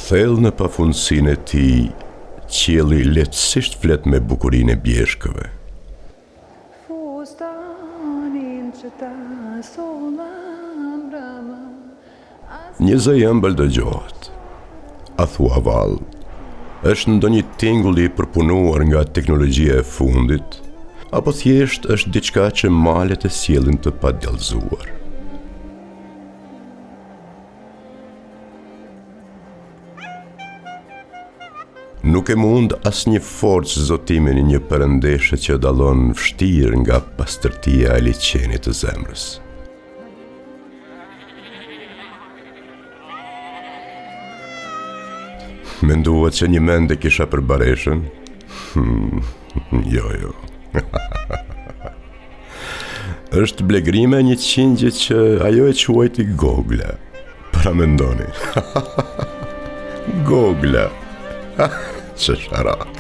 thellë në pafundësinë e tij, qielli lehtësisht flet me bukurinë e bjeshkëve. Një zë i ëmbël dëgjohet. A thua vallë, është ndonjë tingull i përpunuar nga teknologjia e fundit, apo thjesht është diçka që malet e sjellin të padjallëzuar? Nuk e mund asnjë forcë zotimin një përëndeshe që dallon vështirë nga pastërtia e liçenit të zemrës. Menduat që një mend e kisha për Bareshën? Jo. Është blegrime një qingje që ajo e quajti Gogla. Para mendoni. Gogla. Që sharak.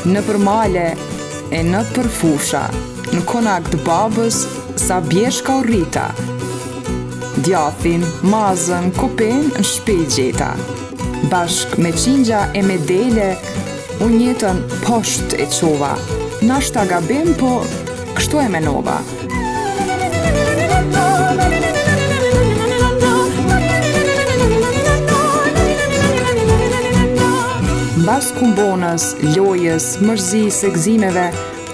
Në përmale e në përfusha, në konak të babës, sa bjeshka u rrita. Djathin, mazën, kopen në shpej gjeta. Bashk me qingja e me dele, unë jetën posht e qova. Nashta gabim, po kështu e menova. Mbas kumbonës, lojës, mërzis, egzimeve,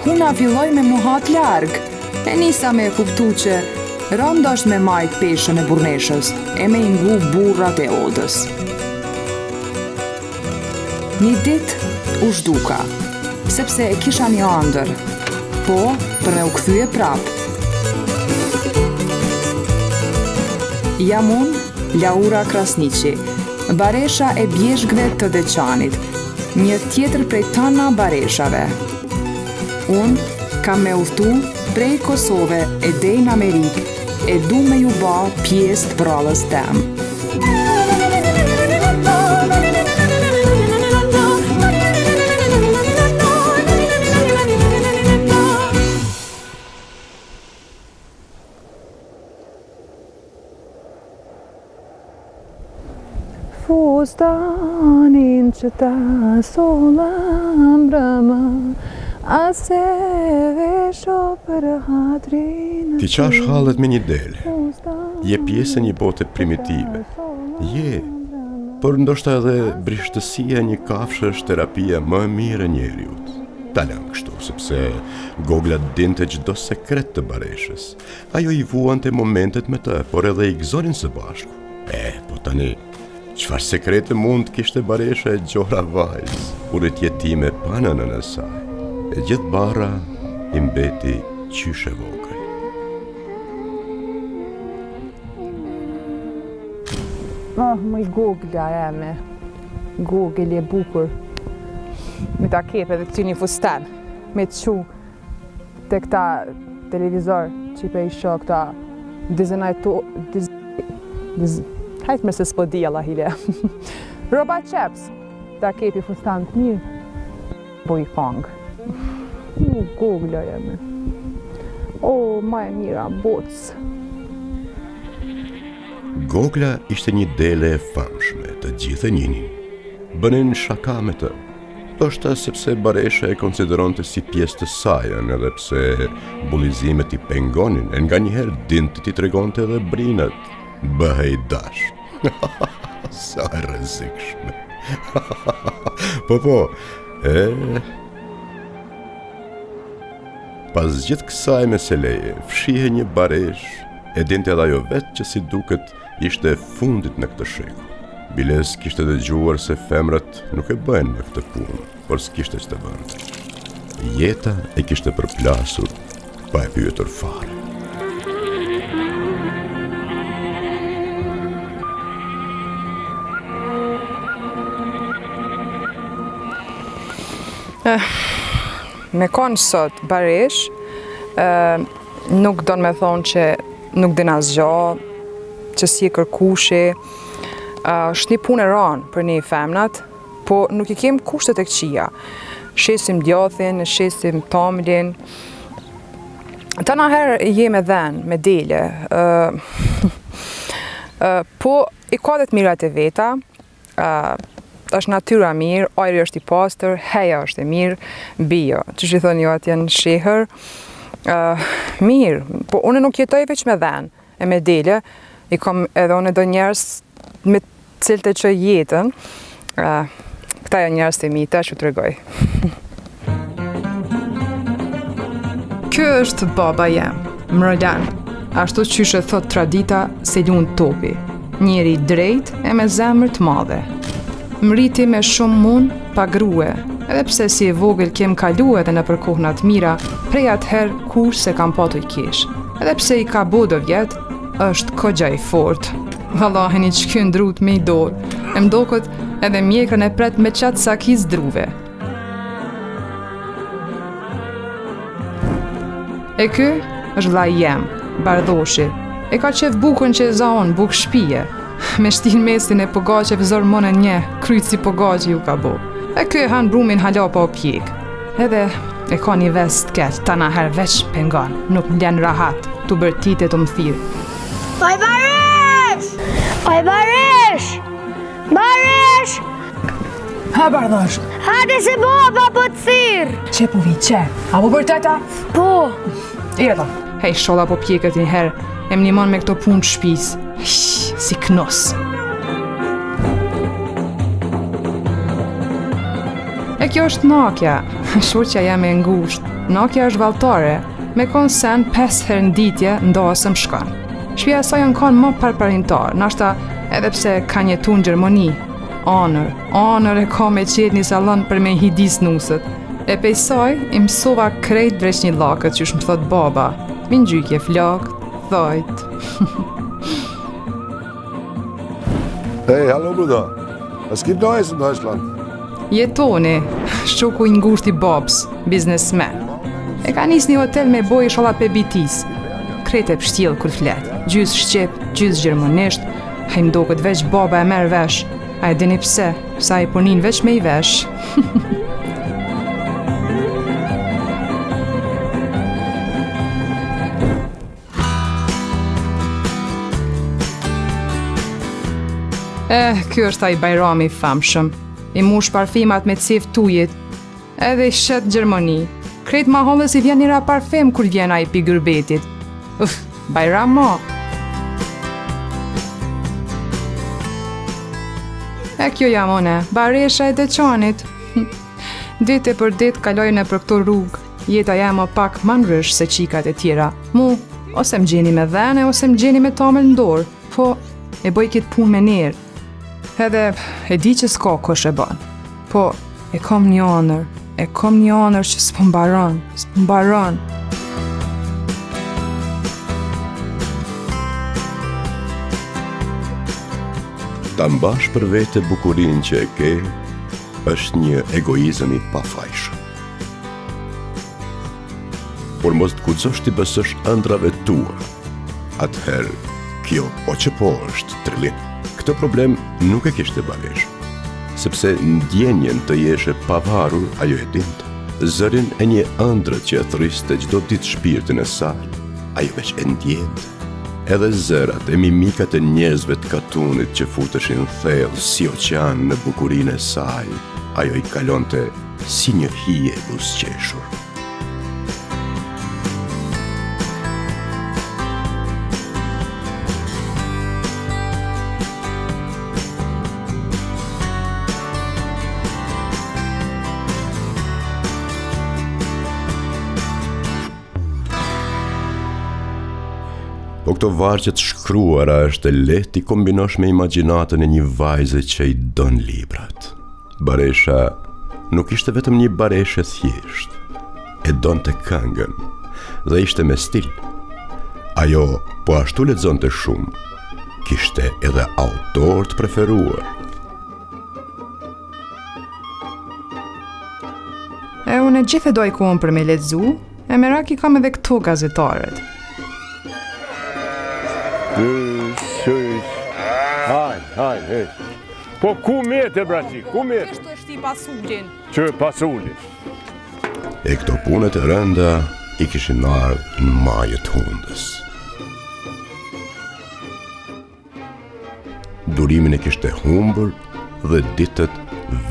huna filloj me muhat larg. E nisa me kuptu që rënda është me majt peshën e burneshës, e me ingu burrat e odës. Një dit u zhduka, sepse e kisha një andër, po për me u kthye prap. Jam unë, Laura Krasniqi, Baresha e bjeshkve të Deçanit, një tjetër prej tana bareshave. Unë kam me udhtu prej Kosove e dej në Amerikë, e du me ju ba pjesë të prallës tem. Fustanin që ta solam brama, ase vesho për hatrin. Ti qash hallet me një dele, je pjesë e një bote primitive. Por ndoshta edhe brishtësia e një kafshë është terapia më e mirë e njeriut. Ta lëm kështu, sepse Gogla dinte çdo sekret të Bareshës. Ajo i vuante momentet me të, por edhe i gëzonin së bashku. Po tani, çfarë sekrete mund kishte Baresha e gjora vajzë, urit jetime pa nënën e saj. E gjithë barra i mbeti qyshe vogël. Mëj Gogla jeme. Gogel e bukur. Me ta kepe dhe këty një fustan. Me të qu të këta televizor që i pe i shok këta hajtë me se s'po di Allah hile. Roba qeps, ta kepi fustan të mirë, po i fangë. Gogla jeme. Ma e mira, bocë. Gogla ishte një dele e famshme, të gjithë e njinin. Bënin shaka me të. Ndoshta sepse Baresha e konsideronte si pjesë të sajën, edhe pse bullizimet i pengonin, e nga njëherë dinte ti tregonte edhe brinat. Bëhej dash. Sa e rrezikshme. Po, pas gjithë kësaj meseleje, fshihe një Baresh, e dinte edhe ajo vetë që si duket ishte e fundit në këtë shekull. Biles kishte dëgjuar se femrat nuk e bëjnë me këtë punë, por s'kishte që të bënë. Jeta e kishte përplasur, pa e pyetur fare. Me konë sot baresh, nuk do në me thonë që nuk din asgjo, që si e kërkushi, është një punë e ranë për një femnat, po nuk i kem kushtet e këqia. Shesim djathin, shesim tamlin, ta na herë jem e dhenë, me dele, po i ka dhe të mirat e veta, është natyra mirë, ajri është i pastër, heja është e mirë, bio, që që i thonë jo atë janë shehër, mirë, po unë nuk jetoj veç me dhenë, e me dele, i kam edhe unë do njerës me cilët e që jetën, këta janë njerës të mita që të regoj. Kjo është baba jem, Mrëlan, ashtu qyshe thot tradita Selun Topi, njeri drejt e me zemër të madhe. Mriti me shumë mund, pa grue, edhe pse si e vogël kem kalu edhe në përkohnat mira, prej atëherë kur se kam patu i kish. Edhe pse i ka bodo vjet, është kogja i fort. Vallahin i qky ndrut me i dorë, e mdokët edhe mjekrën e pret me qatë sakis druve. E ky është vllai jem, Bardhoshi. E ka qef bukën që e zaon, buk shpije. Me shtin mesin e pogaçev zor monën një, kryt si pogaçi ju ka bo. E ky e han brumin hala pa o pjek. Edhe e ka një vest keq, ta na her veç pengon, nuk m'len rahat, tu bërtit e tu m'thirë. Oj Baresh! Oj Baresh! Baresh! Ha, Bardhosh, Hajde se baba po të thirr! që po vi, që? A po për teta? Po! Erdha. Hej, sholla po pjeket një herë, e m'nimon me këto punë shpis. Si knos. E kjo është nakja, shurqja jam e ngusht. Nakja është valltare, me konsen 5 herë në ditje ndosëm shkon. Shpia sa janë kanë më parparintar, nashta edhe pse ka jetu në Gjermani. Anër e ka me qetë një salon për me hidis nusët. E pej saj, i mësova krejt vreç një lakët që më thot baba. Min gjykje flak, thojt. Hey, hallo Bruder. Was gibt Neues in Deutschland? Jetoni, shoku i ngusht i babs, biznesmen. E ka nis një hotel me boj sholla pe bitis. Krejt e pështjell kur flet, gjys shqip, gjys gjermanisht, hajmë do këtë veç baba e merr vesh. A e dini pse, sa i punin veç me i vesh. Ky është ai Bajrami i famshëm, i mush parfimat me cif tujit, edhe i shet Gjermani. Krejt ma hollës i vjen njëra parfem kur vjen ai pi gërbetit. Bajram ma. E kjo jam one, Baresha e Deçanit. Dite për dit kalojnë për këto rrugë, jeta jam o pak ma nrësh se qikat e tjera. Mu, ose më gjeni me dhene, ose më gjeni me tamel në dorë, po e bëj këtë punë me nerë. Edhe e di që s'ka kush e bën, po e kam një anër që s'po mbaron. Ta mbash për vete bukurinë që e ke, është një egoizëm i pafajshëm. Por mos të guxosh t'i besësh ëndrave tua, atëherë kjo o që po është trillim. Këtë problem nuk e kishte Baresh, sepse ndjenjen të jesh e pavarur ajo e dinte. Zërin e një ëndrë që e thriste çdo ditë shpirtin e saj, ajo veç e ndjente. Edhe zërat e mimikat e njerëzve të katunit që futeshin thellë si oqean në bukurinë e saj, ajo i kalonte si një hije buzëqeshur. Po këto vargjet shkruara është e lehtë i kombinosh me imagjinatën e një vajze që i don librat. Baresha nuk ishte vetëm një bareshe thjesht, e donte këngën dhe ishte me stil. Ajo po ashtu lexonte shumë, kishte edhe autor të preferuar. E unë gjithë e doj kohën për me lexu, e merak i kam edhe këto gazetarët. Hajde. Po ku mete, braci, ku mete? Kështu është i pasullin. Që pasullin? E këto punët e rënda i kishin ardhur në majët hundës. Durimin e kishte humbur dhe ditët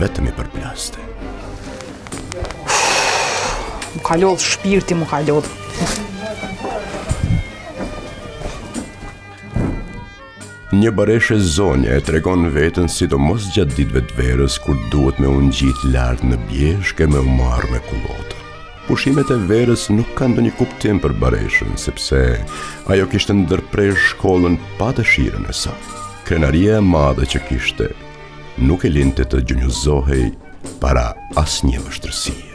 vetëm i përplaste. Më ka lodh shpirti, më ka lodh. Një bareshe zonja e tregon veten sidomos gjatë ditëve të verës kur duhet me u ngjit lart në bjeshk e me u marrë me kullotën. Pushimet e verës nuk kanë ndonjë kuptim për bareshën, sepse ajo kishte ndërprer shkollën pa dëshirën e saj. Krenaria e madhe që kishte nuk e linte të gjunjëzohej para asnjë vështirësie.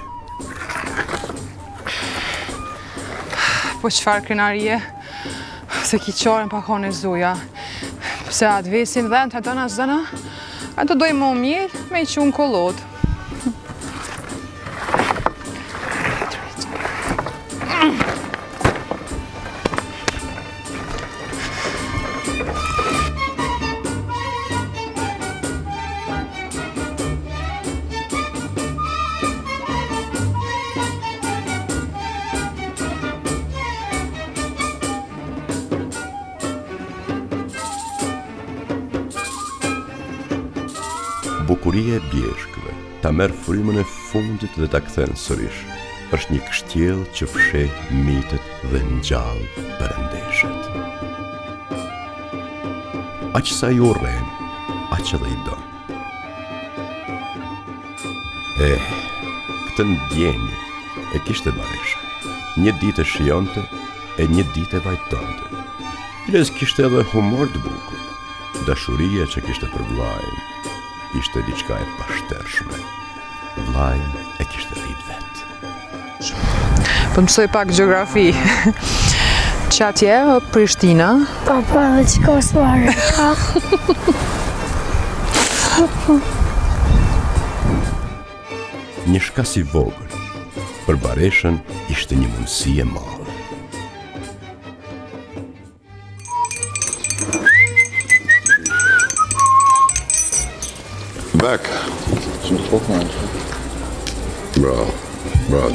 Po çfarë krenarie? Se ki qarën pa kone zuja. Pse atë vesin dhend të dëna zëna, atë doj më mirë me i qunë kollot. Bukuria e bjeshkëve ta merr frymën e fundit dhe ta kthen sërish. Është një kështjell që fsheh mitet dhe ngjall perëndeshët. Aq sa i urren, aq edhe i don. Këtë ndjenjë e kishte baresha. Një ditë e shijonte e një ditë e vajtonte. Lez kishte edhe humor të bukur. Dashuria që kishte për vllajën ishte diçka e pashtershme. Vllajën e kishte rrit vet. Po mësoj pak gjeografi. Që atje, Prishtina. Papa, dhe që ka svarë. Një shkas i vogël, për bareshën ishte një mundësi e madhe. Bek. Bravo,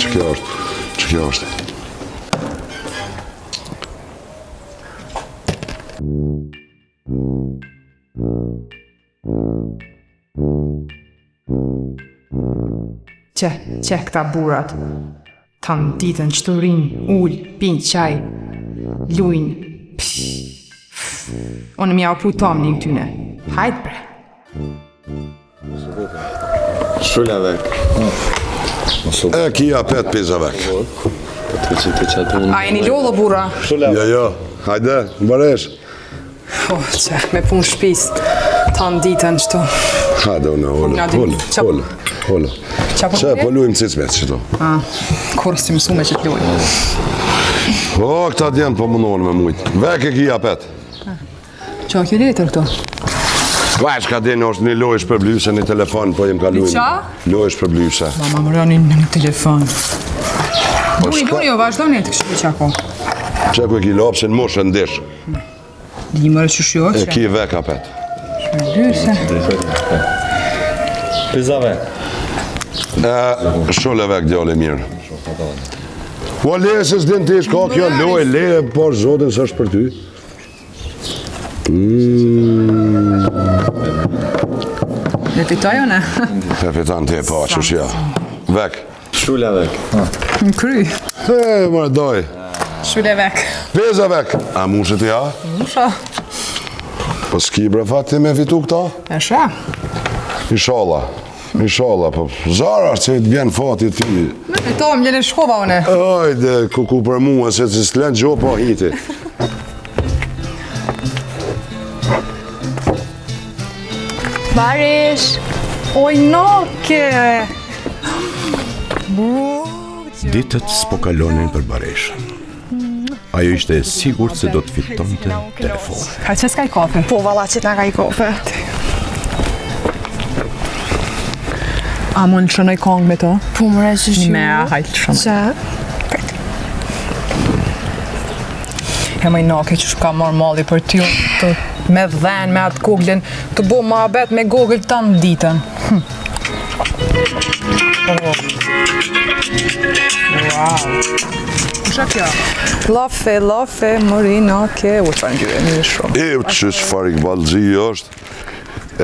që kjo është. Që këta burat, tanë ditën që të rinë, ullë, pinë qaj, lujnë, unë mja u tom një këtyne. Hajtë bre. Shrulla vek. E kia 5 pizza vek. A e një lodhë bura? Jo, hajde, në baresh. Që, me punë shpis, tanë ditën qëto. Hajde, hola. Që, po lujmë cicmet qëto. Kur si mësu me që të lujmë. Këta djenë po mundohen me mujtë. Vek e kia 5. Qa, kjo letër këto? Vaj, shka djenë është një lojsh për blyse, një telefon, po jem ka lujmë. Qa? Lojsh për blyse. Mama, më rani në një telefon. Duni, vazhdojnë e të kështu qako. Që ku e ki lopë, se në moshë ndish. Di mërë që shjo që? E ki vek a 5. Lyse. Pizza vek. Shole vek djale mirë. Po le se s'din ti shka kjo loj, le, por zotin së është për ty. Dhe fitoj o ne? E fitan ti e pa, që shja. Vek. Shrulla vek. Në kry. Mërë doj. Shule vek. Peza vek. A mushe ti ha? Musha. Po s'ki bre fat ti me fitu këta? E shra. Inshallah, po zara që të vjen fati ti. E to, më gjene shkova o ne. Ajde, ku për mua, se s'len gjo po hiti. Barish! Oj, noke! Ditët s'po kalonin për Bareshën. Ajo ishte e sigurt se do të fitonte telefon. Ka që s'ka i kafe? Po, valla që t'na ka i kafe. A mund të shënoj kong me to? Po, mëre që shumë. Me, hajtë shënoj. Që? E më i noke që shka marrë malli për ty, me dhen, me atë Google-in, të bu ma abet me Google të në ditën. Wow. Kusha kjo? Lafe, mëri noke, u që në një shumë. E që çfarë balëzi është,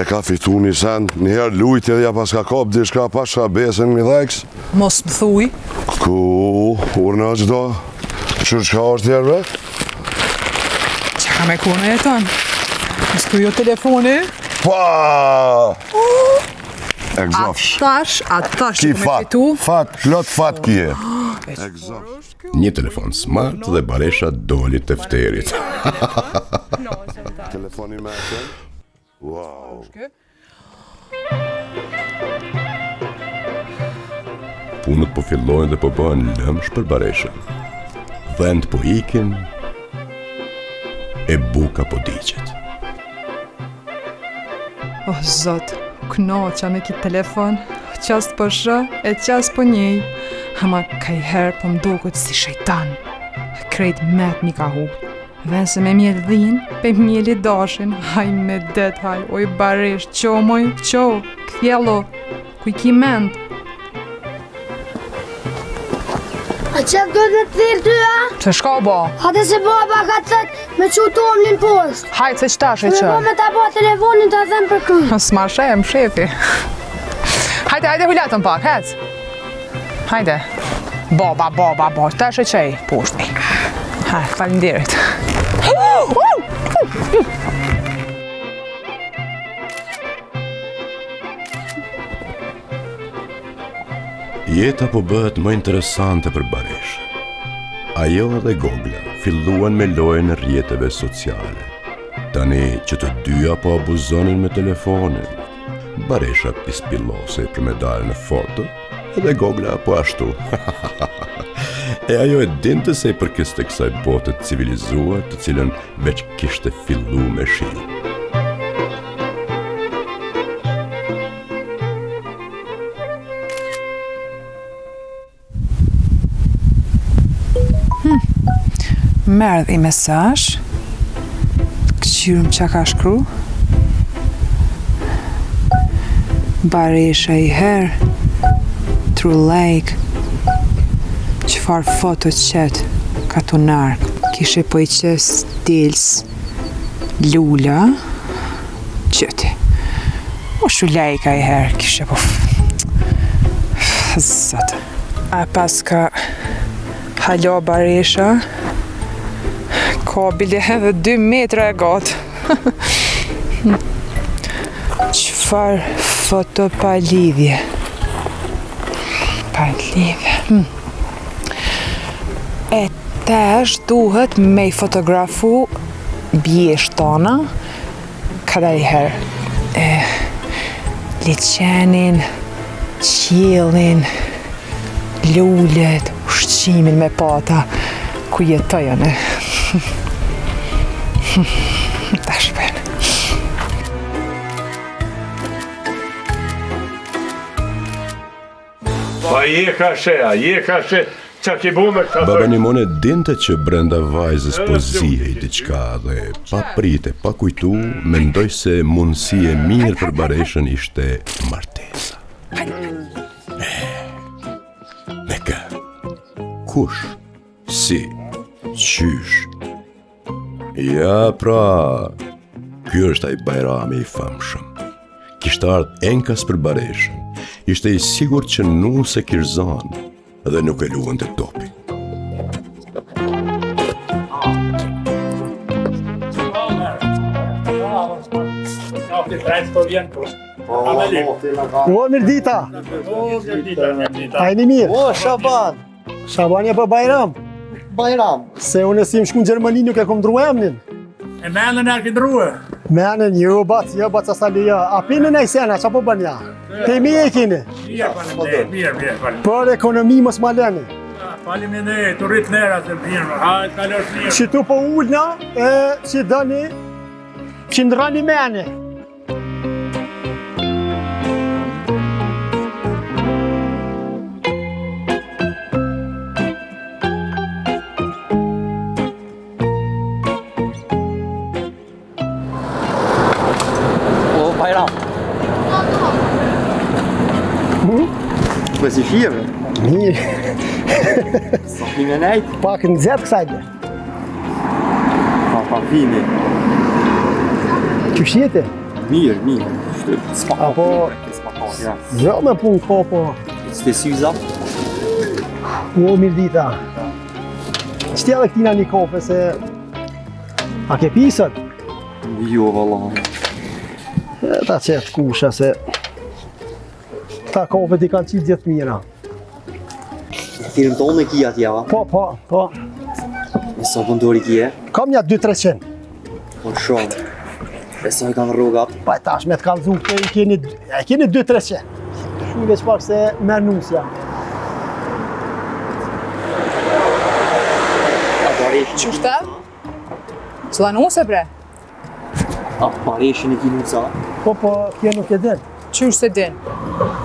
e ka fitu një send, njëherë lujtje dhe ja pas ka kap dishka pas shabesën një dheks. Mos më thuj. Ku, urna gjdo, që është tjerëve? Që ka me kone e tonë? Nësë ku jo telefoni? Pa! Egzofsh. Atash Ki me fat, fitu. plot fat kje. Një telefon smart dhe Baresha doli të fterit. Telefoni me e wow. Punët po fillojnë dhe po bëhen lëmsh për Bareshën. Vend po ikin, e buka po diqet. Oh, zot, knoqa me ki telefon, qast po shë e qast po njej. Ama ka i herë po mdokët si shejtan. Krejt met mi ka hub. Ven se me mjell dhin, pe mjelli dashin. Haj me det, haj, oj Baresh, qo moj, qo, kthjello, kuj ki mend. A qëtë do të thirë ty, a? Se shka bo? Hate se baba ka të thëtë me që u tomlin poshtë. Hajtë se qëtash e Me që? po me ta bo telefonin të them për kërë. S'ma shem, shefi. Hajde, hullatën pak, hec. Hajde. Baba, tash e qej, poshtë. Hajde, falinderit. Jeta po bëhet më interesante për Bareshën. Ajo dhe Gogla filluan me lojën në rrjeteve sociale. Tani që të dyja po abuzonin me telefonin. Baresha pispillose për me dalë në foto, edhe Gogla po ashtu. E ajo e dinte se i përkis të kësaj bote civilizuar të cilën veç kishte fillu me shi. Merë dhe i mesazh. Këqyrëm që ka shkru. Baresha i herë. True like. Qëfar foto qëtë ka të narkë. Kishe po i qes dils Lula. Qëti. O shu lajka i herë. Kishe po... Zëtë. A pas ka... Halo Baresha. Kabili edhe 2 metra e gatë. Qëfar foto pa lidhje? Pa lidhje. E tesh duhet me i fotografu bjeshtana kada i herë. Liqenin, qiellin, lullet, ushqimin me pata ku jetojnë. Ta shpen. Pa je ka she, qa ki bu me këta Baba Nimone dinte që brenda vajzës po zihej diçka dhe pa prite, pa kujtu, mendoj se mundësi e mirë për Bareshën ishte martesa. Me kë? Kush? Si? Qysh? Ja pra, ky është ai Bajrami i famshëm. Kishte ardhur enkas për Bareshën. Ishte i sigurt që nuse Kirzan dhe nuk e luante topi. O, mirë dita! A jeni mirë? O, Shaban! Shabanja për Bajram? Bajram! Se unë si më shku në Gjermani nuk e kom ndru emnin. E mendën e ke ndruë? Menen, jo bac sa leja. A pini në sena, qa po bën ja? Te mi e kini? Mirë. Për ekonomi mos ma leni. Faleminderit, të rrit nera të mirë. Hajt, kalosh mirë. Që tu po ullna, që dëni, që ndrani meni. Për si shire? Mirë. Sa fime nejt? Pak në zetë kësajde. Pa fime. Që shjete? Mirë. S'pa Apo... s'pa ka, ja. Jo me punë ko, po. S'te syza? O, mirë dita. Qëtja dhe këtina një kofe se... A ke pisët? Jo, valla. Ta qëtë kusha se... Ta kofet i kanë qitë gjithë mira. Firën tonë e kia tja, va? Po. E sa pëndori kje? Kam një 200-300. Po shumë. E sa i kanë rrogat? Pa e tash me të kalëzu këtë i keni 200-300. Shuve që pak se merë nusja. Qështë? Qëla nuse bre? A pareshin e ki nusa? Po, kje nuk e din. Qështë se din?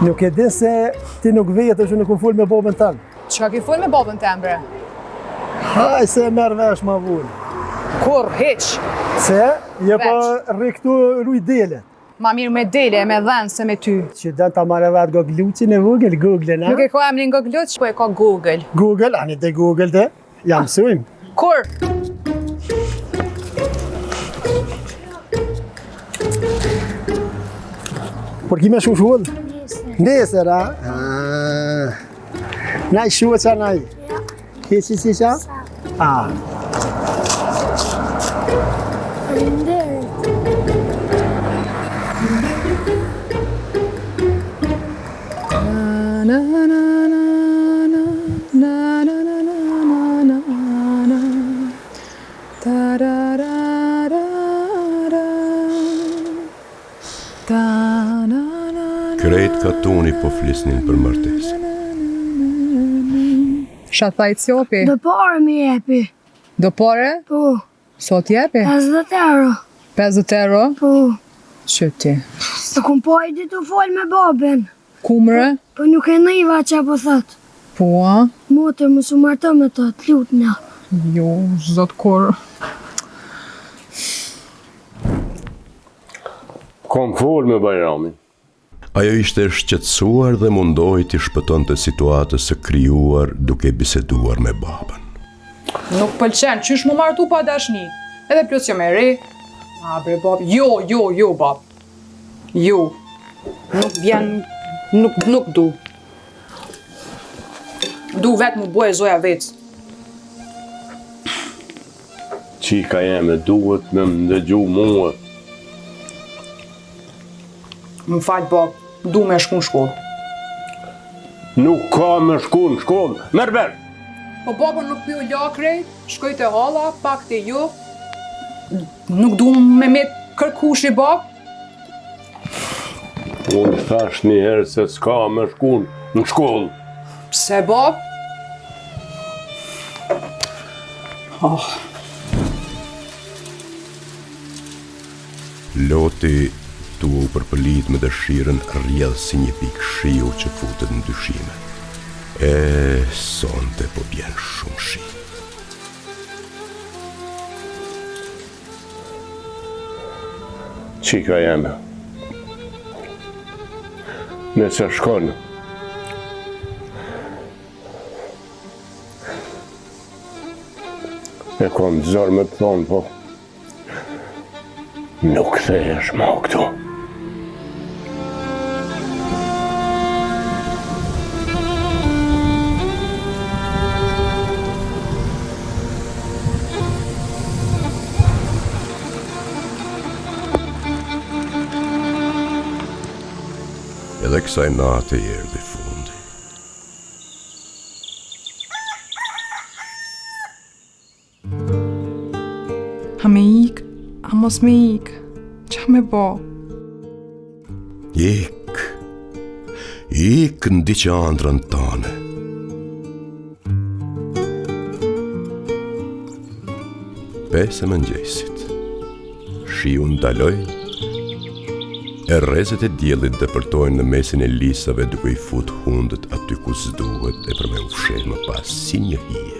Nuk e din se ti nuk vejet është nuk më full me bobën tanë. Qa ki full me babën tem bre? Haj se merë vesh ma vull. Kur, hiq? Se, je po riktu ruj dele. Ma mirë me dele e me dhenë se me ty. Që den ta mare vetë gogluqin e vogël, Google, na? Nuk e ka emrin Google, që po e ka Google. Google, ani te Google te, jam mësujmë. Kur? Por kime shumë shullë? Nesër, a? Naj shullë qa naj? Keqi si qa? A. Krejt katuni po flisnin për martesën. Shathaj Cjopi. Do pare mi jepi. Do pare? Po. Sot jepi? 50 euro. 50 euro? Po. Qëti. Së kum po i ditu fol me babin. Kumre? Po nuk e nëjva që po thot. Po, a? Motër më su marto me të lut një. Jo, zot kur. Kom fol me Bajramin. Ajo ishte shqetësuar dhe mundoi t'i shpëtonte situatës së krijuar duke biseduar me babën. Nuk pëlqen, qysh më martu pa dashni? Edhe plus që me re. A bre bab, jo bab. Jo. Nuk vjen, nuk du. Du vetë mu boj e zoja vetë. Qika jeme duhet me më ndëgju mua. Më falë bab, du me shku në shkollë. Nuk ka me shku në shkollë. Merber! Po babën nuk pjo lakrej, shkoj të hala, pak të ju. Nuk du me kërkush i bab. Unë thash një herë se s'ka me shku në shkollë. Pse bab? Loti tu u përpëlit me dëshirën rrjedh si një pikë shiu që futet në dyshime. Sonte po bjen shumë shi. Qika jeme. Nëse shkon, e kom zërë me të thonë, po nuk thejesh ma këtu. Edhe kësaj nate erdhi fundi. Ha me ik, a mos me ik. Qa me bo? Ik ndi që andrën tane. Pesë mëngjesit, shiu ndaloj, e rrezet e diellit depërtojnë në mesin e lisave duke i fut hundët aty ku s'duhet e për me u fsheh më pas si një hije.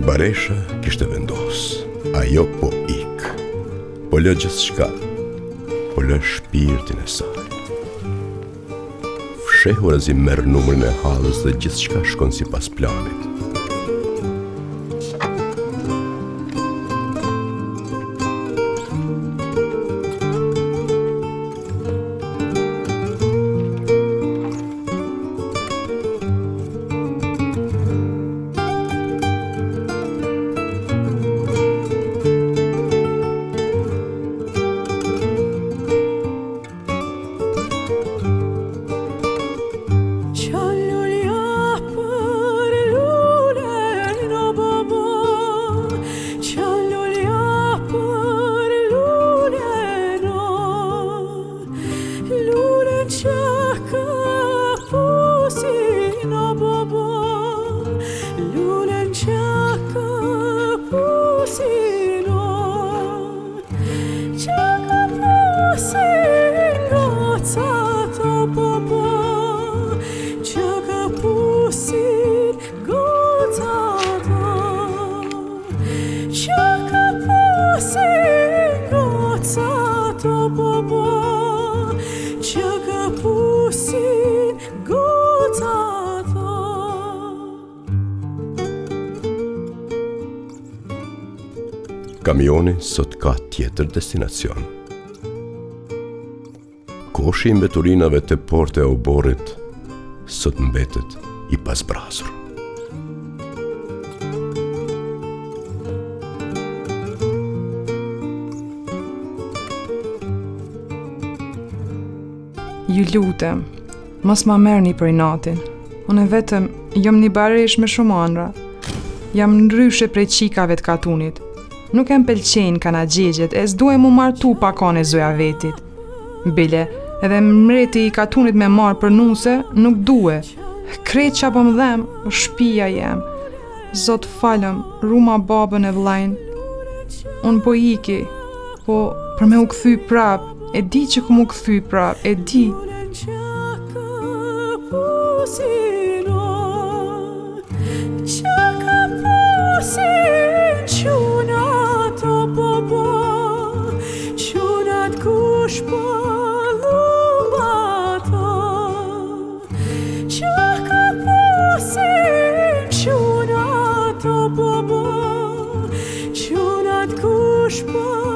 Baresha kishte vendos, ajo po ik, po lë gjithçka, po lë shpirtin e saj. Fshehurazi merr numrin e hallës dhe gjithçka shkon sipas planit. Kamioni sot ka tjetër destinacion. Koshi i mbeturinave të porte e oborit sot mbetet i pasbrasur. Ju lutem, mos ma merrni për natin. Unë vetëm jam një baresh me shumë andra. Jam ndryshe prej qikave të katunit. Nuk em pëlqejnë kana gjegjet, e s'duhem mu martu pa kone zoja vetit. Bile, edhe mreti i katunit me marë për nuse, nuk duhe. Krejt qa po më dhem, shpia jem. Zot falem, ruma babën e vllajnë. Unë po iki, po për me u kthy prap, e di që ku mu kthy prap, e di. Shpal